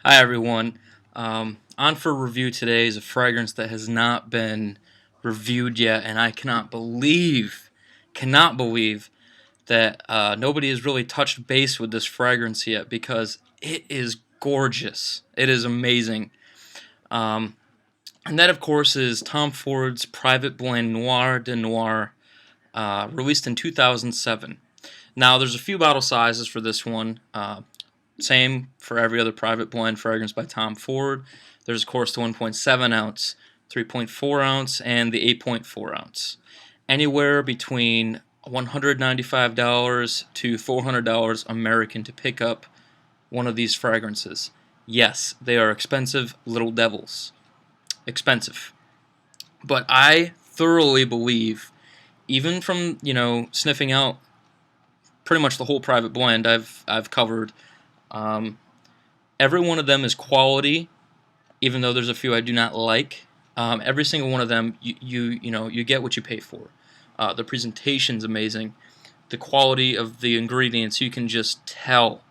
Hi everyone. On for review today is a fragrance that has not been reviewed yet, and I cannot believe that nobody has really touched base with this fragrance yet because it is gorgeous. It is amazing. Um, and that, of course, is Tom Ford's private blend Noir de Noir, released in 2007. Now, there's a few bottle sizes for this one. Same for every other private blend fragrance by Tom Ford. There's, of course, the 1.7 ounce, 3.4 ounce, and the 8.4 ounce. Anywhere between $195 to $400 American to pick up one of these fragrances. Yes, they are expensive little devils. Expensive. But I thoroughly believe, even from, sniffing out pretty much the whole private blend I've covered, um, every one of them is quality, even though there's a few I do not like. Every single one of them, you get what you pay for. The presentation's amazing. The quality of the ingredients, you can just tell.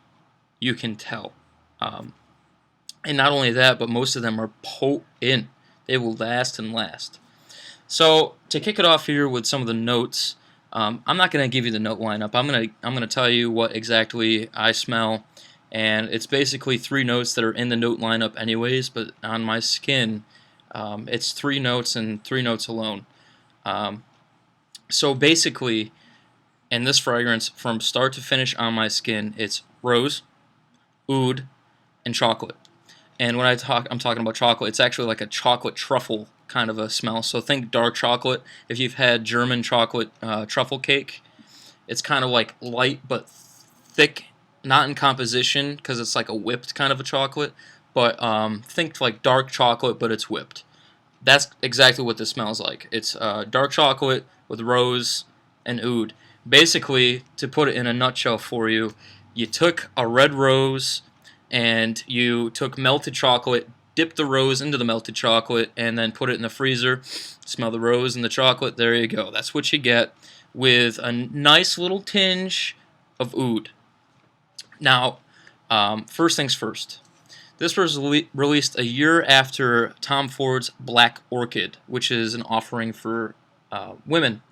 You can tell. Um, and not only that, but most of them are potent. They will last and last. So to kick it off here with some of the notes, I'm not going to give you the note lineup. I'm gonna tell you what exactly I smell, and it's basically three notes that are in the note lineup anyways. But on my skin, it's three notes and three notes alone. Um, so basically, in this fragrance, from start to finish on my skin, it's rose, oud, and chocolate. And when I'm talking about chocolate, it's actually like a chocolate truffle kind of a smell. So think dark chocolate. If you've had German chocolate truffle cake, it's kind of like light but thick, not in composition because it's like a whipped kind of a chocolate. But think like dark chocolate, but it's whipped. That's exactly what this smells like. It's dark chocolate with rose and oud. Basically, to put it in a nutshell for you, you took a red rose and you took melted chocolate, dipped the rose into the melted chocolate, and then put it in the freezer. Smell the rose and the chocolate. There you go. That's what you get with a nice little tinge of oud. Now, first things first. This was released a year after Tom Ford's Black Orchid, which is an offering for women.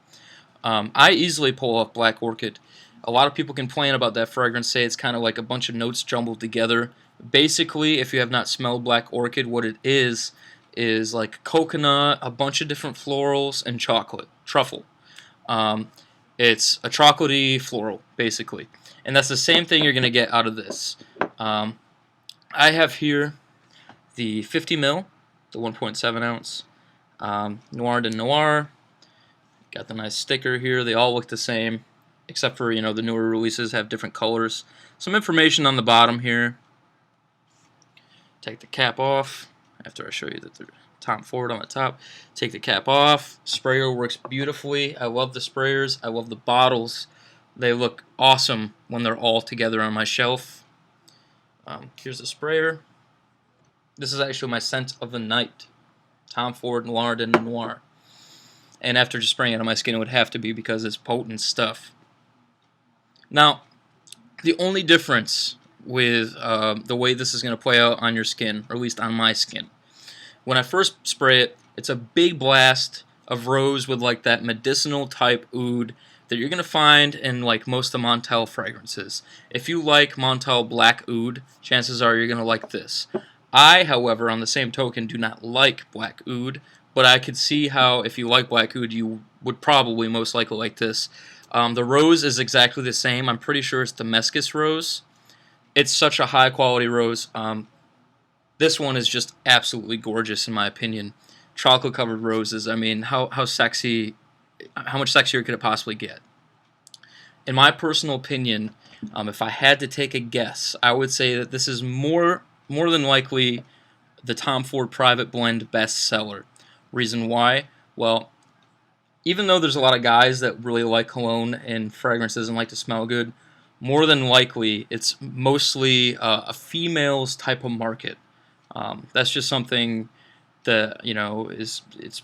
I easily pull off Black Orchid. A lot of people complain about that fragrance, say it's kind of like a bunch of notes jumbled together. Basically, if you have not smelled Black Orchid, what it is like coconut, a bunch of different florals, and chocolate, truffle. Um, it's a chocolatey floral, basically. And that's the same thing you're going to get out of this. Um, I have here the 50 ml, the 1.7 ounce, Noir de Noir. Got the nice sticker here. They all look the same, except for, the newer releases have different colors. Some information on the bottom here. Take the cap off after I show you that they're Tom Ford on the top. Take the cap off. Sprayer works beautifully. I love the sprayers. I love the bottles. They look awesome when they're all together on my shelf. Here's the sprayer. This is actually my scent of the night. Tom Ford Noir de Noir. And after just spraying it on my skin, it would have to be because it's potent stuff. Now, the only difference with the way this is going to play out on your skin, or at least on my skin, when I first spray it, it's a big blast of rose with like that medicinal type oud that you're going to find in like most of the Montel fragrances. If you like Montel Black Oud, chances are you're going to like this. I, however, on the same token, do not like Black Oud, but I could see how if you like Black Oud, you would probably most likely like this. The rose is exactly the same. I'm pretty sure it's Damascus rose. It's such a high quality rose. This one is just absolutely gorgeous in my opinion. Chocolate covered roses. I mean, how sexy, how much sexier could it possibly get? In my personal opinion, if I had to take a guess, I would say that this is more than likely the Tom Ford Private Blend bestseller. Reason why? Well, even though there's a lot of guys that really like cologne and fragrances and like to smell good, more than likely it's mostly a female's type of market. That's just something that is it's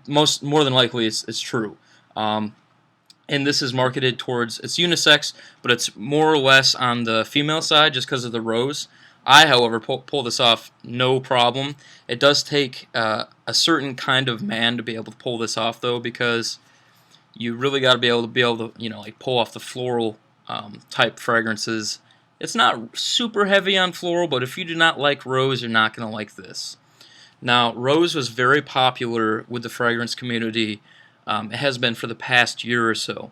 more than likely it's true. And this is marketed towards it's unisex, but it's more or less on the female side just because of the rose. I, however, pull this off no problem. It does take a certain kind of man to be able to pull this off, though, because you really got to be able to, like pull off the floral type fragrances. It's not super heavy on floral, but if you do not like rose, you're not going to like this. Now, rose was very popular with the fragrance community. It has been for the past year or so.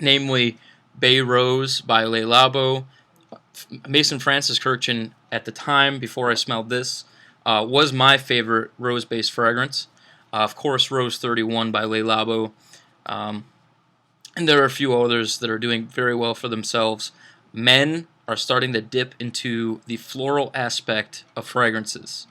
Namely, Bay Rose by Le Labo. Mason Francis Kirchen, at the time, before I smelled this, was my favorite rose-based fragrance. Of course, Rose 31 by Le Labo. And there are a few others that are doing very well for themselves. Men are starting to dip into the floral aspect of fragrances.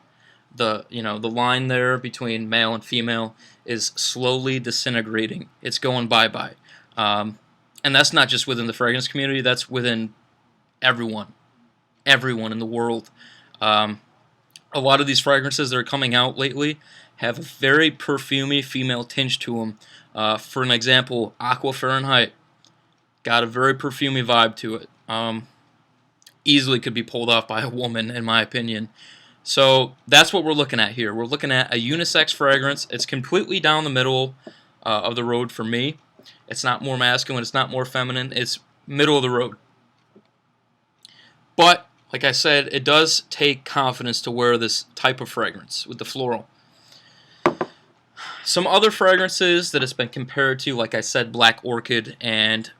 The line there between male and female is slowly disintegrating. It's going bye-bye. And that's not just within the fragrance community, that's within everyone in the world. A lot of these fragrances that are coming out lately have a very perfumey female tinge to them. For an example, Aqua Fahrenheit got a very perfumey vibe to it. Easily could be pulled off by a woman, in my opinion. So that's what we're looking at here. We're looking at a unisex fragrance. It's completely down the middle of the road for me. It's not more masculine. It's not more feminine. It's middle of the road. But, like I said, it does take confidence to wear this type of fragrance with the floral. Some other fragrances that it's been compared to, like I said, Black Orchid, and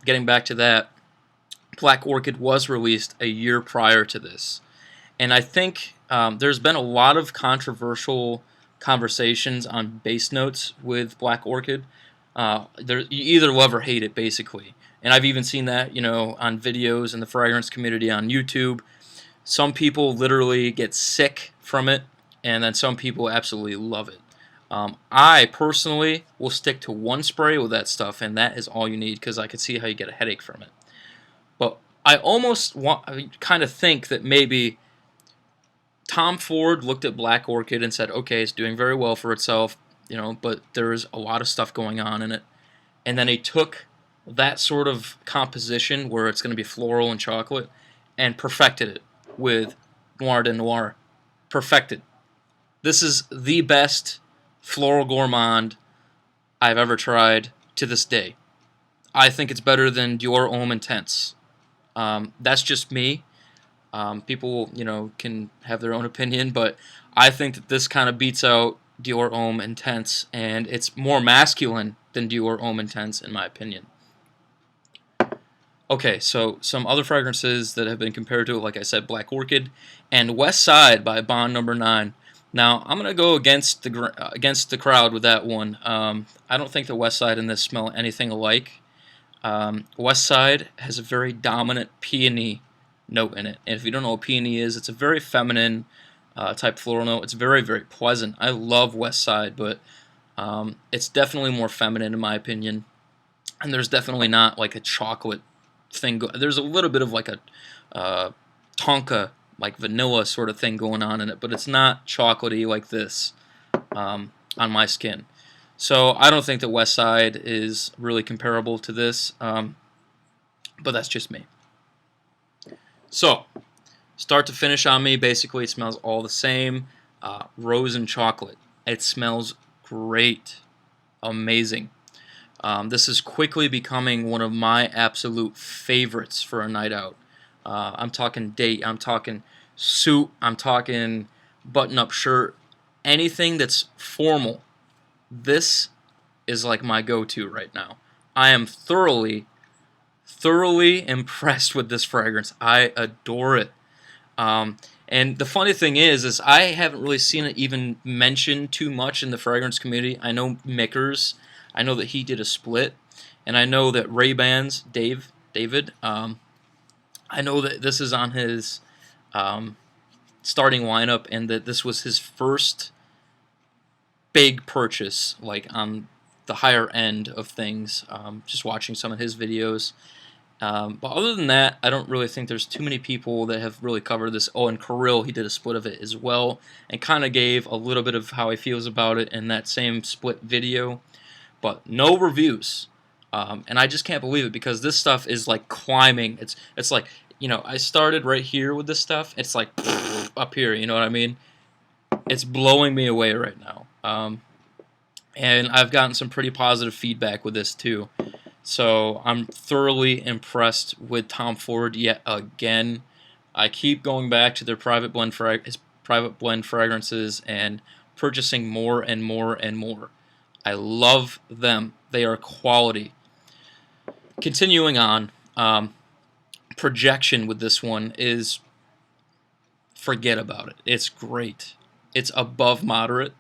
getting back to that, Black Orchid was released a year prior to this. And I think there's been a lot of controversial conversations on base notes with Black Orchid. You either love or hate it, basically. And I've even seen that, on videos in the fragrance community on YouTube. Some people literally get sick from it, and then some people absolutely love it. I personally will stick to one spray with that stuff, and that is all you need, because I can see how you get a headache from it. But I kind of think that maybe Tom Ford looked at Black Orchid and said, okay, it's doing very well for itself, but there's a lot of stuff going on in it. And then he took that sort of composition where it's going to be floral and chocolate and perfected it with Noir de Noir. Perfected. This is the best floral gourmand I've ever tried to this day. I think it's better than Dior Homme Intense. That's just me. People, can have their own opinion, but I think that this kind of beats out Dior Homme Intense, and it's more masculine than Dior Homme Intense, in my opinion. Okay, so some other fragrances that have been compared to it, like I said, Black Orchid and West Side by Bond Number 9. Now, I'm going to go against the crowd with that one. I don't think the West Side and this smell anything alike. West Side has a very dominant peony note in it. And if you don't know what peony is, it's a very feminine type floral note. It's very, very pleasant. I love West Side, but it's definitely more feminine in my opinion. And there's definitely not like a chocolate thing. There's a little bit of like a tonka, like vanilla sort of thing going on in it, but it's not chocolatey like this on my skin. So I don't think that West Side is really comparable to this, but that's just me. So, start to finish on me, basically it smells all the same. Rose and chocolate. It smells great. Amazing. This is quickly becoming one of my absolute favorites for a night out. I'm talking date, I'm talking suit, I'm talking button-up shirt, anything that's formal. This is like my go-to right now. I am thoroughly impressed with this fragrance. I adore it. And the funny thing is I haven't really seen it even mentioned too much in the fragrance community. I know Mickers, I know that he did a split, and I know that Ray-Bans, David, I know that this is on his starting lineup, and that this was his first big purchase, like on the higher end of things, just watching some of his videos. But other than that, I don't really think there's too many people that have really covered this. Oh, and Kirill, he did a split of it as well, and kind of gave a little bit of how he feels about it in that same split video, but no reviews. And I just can't believe it, because this stuff is like climbing. It's like I started right here with this stuff. It's like up here, you know what I mean? It's blowing me away right now. And I've gotten some pretty positive feedback with this too. So I'm thoroughly impressed with Tom Ford yet again. I keep going back to their his private blend fragrances and purchasing more and more and more. I love them. They are quality. Continuing on, projection with this one is forget about it. It's great. It's above moderate.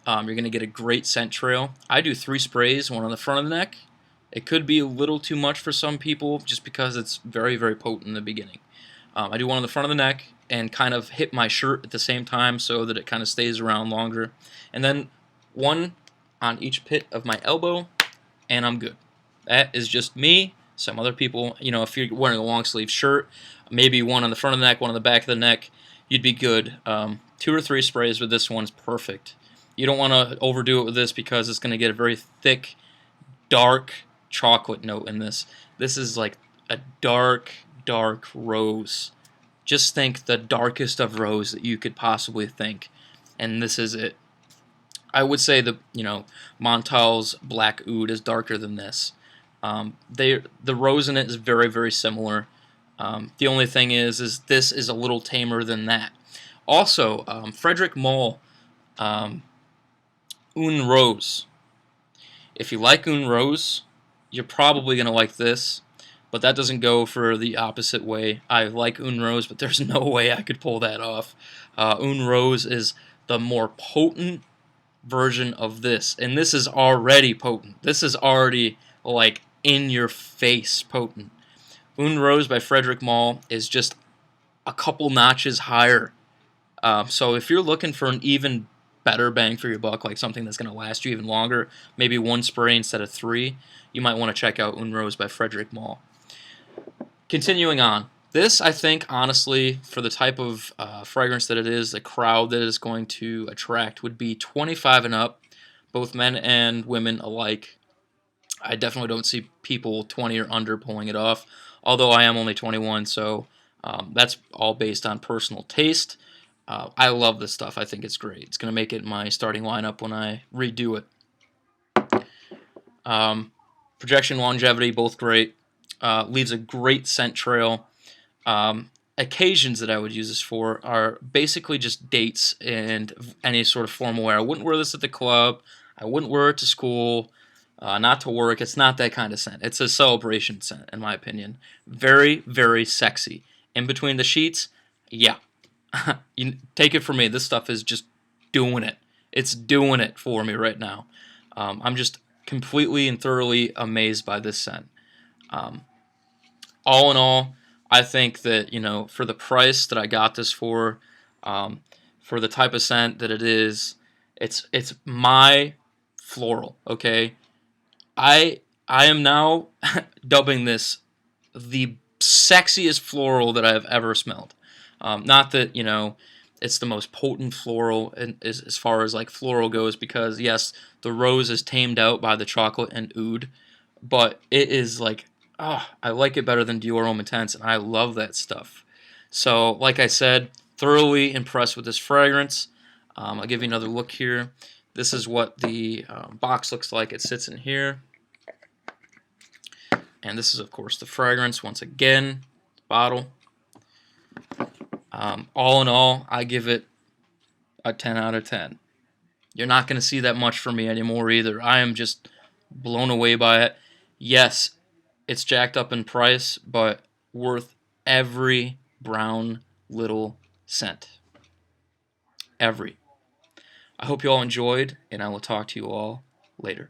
You're going to get a great scent trail. I do 3 sprays, one on the front of the neck. It could be a little too much for some people just because it's very, very potent in the beginning. I do one on the front of the neck and kind of hit my shirt at the same time so that it kind of stays around longer. And then one on each pit of my elbow, and I'm good. That is just me. Some other people, if you're wearing a long sleeve shirt, maybe one on the front of the neck, one on the back of the neck, you'd be good. 2 or 3 sprays with this one's perfect. You don't want to overdo it with this because it's going to get a very thick, dark chocolate note in this. This is like a dark, dark rose. Just think the darkest of rose that you could possibly think. And this is it. I would say the Montal's Black Oud is darker than this. The rose in it is very, very similar. The only thing is this is a little tamer than that. Also, Frederick Malle, Un Rose. If you like Un Rose, you're probably going to like this, but that doesn't go for the opposite way. I like Un Rose, but there's no way I could pull that off. Un Rose is the more potent version of this, and this is already potent. This is already like in your face potent. Un Rose by Frederick Malle is just a couple notches higher. So if you're looking for an even better bang for your buck, like something that's going to last you even longer, maybe 1 spray instead of 3, you might want to check out Un Rose by Frederick Malle. Continuing on, this, I think, honestly, for the type of fragrance that it is, the crowd that it's going to attract would be 25 and up, both men and women alike. I definitely don't see people 20 or under pulling it off, although I am only 21, so that's all based on personal taste. I love this stuff. I think it's great. It's going to make it my starting lineup when I redo it. Projection, longevity, both great. Leaves a great scent trail. Occasions that I would use this for are basically just dates and any sort of formal wear. I wouldn't wear this at the club. I wouldn't wear it to school, not to work. It's not that kind of scent. It's a celebration scent, in my opinion. Very, very sexy. In between the sheets, yeah. You take it from me. This stuff is just doing it. It's doing it for me right now. I'm just completely and thoroughly amazed by this scent. All in all, I think that for the price that I got this for the type of scent that it is, it's my floral. Okay, I am now dubbing this the sexiest floral that I've ever smelled. Not that it's the most potent floral as far as like floral goes, because yes, the rose is tamed out by the chocolate and oud, but it is like, I like it better than Dior Homme Intense, and I love that stuff. So, like I said, thoroughly impressed with this fragrance. I'll give you another look here. This is what the box looks like. It sits in here. And this is, of course, the fragrance. Once again, bottle. All in all, I give it a 10 out of 10. You're not going to see that much from me anymore either. I am just blown away by it. Yes, it's jacked up in price, but worth every brown little cent. Every. I hope you all enjoyed, and I will talk to you all later.